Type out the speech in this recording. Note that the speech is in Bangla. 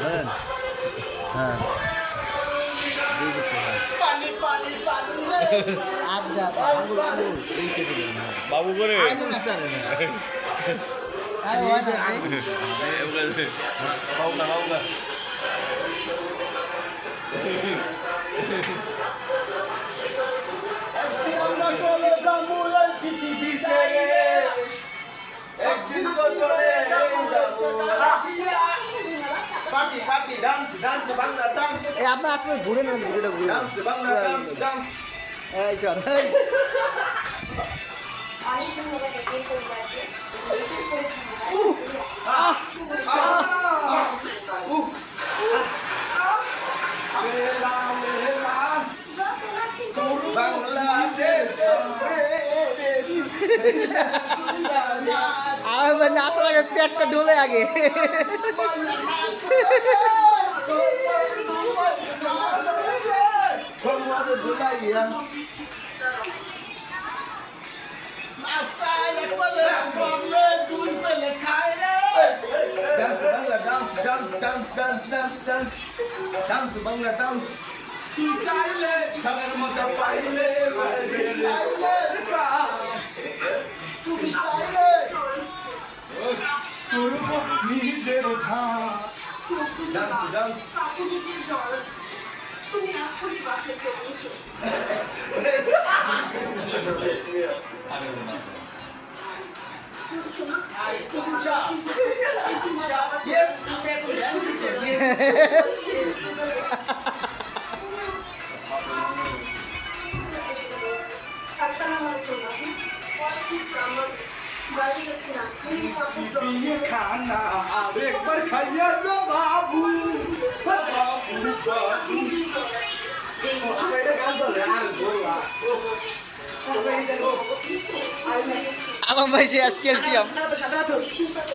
ধরেন হ্যাঁ দিয়ে দিছে আর যা আঙুল আঙুল এই চেপে দেন বাবু করে আইলে না চারে না আরে ওই না বাবু আমরা চলে যাবো এই পৃথিবী ছেড়ে একদিন তো চলে যাবো party party dance dance Bangla dance এই আপনার আসলে ঘুরে নেন ভিডিওটা ঘুরে ডান্স বাংলা ডান্স ডান্স এই চল এই বাংলাদেশ আমার নাচ লাগে পেটটা ঢোলে আগে তোমাদের দুলাইয়া নাস্তায় একবারে বললে দুই পেলে খায় রে dance Bangla dance dance dance dance dance dance dance Bangla dance তুই চাইলে ঝালের মজা পাইলে চাইলে তুই চাইলে করব নিজের ছা ডান্স ডান্স Yes, ये खाना एक बार खाइए ना बाबू बाबू बाबू আমার ভাই সে আজকে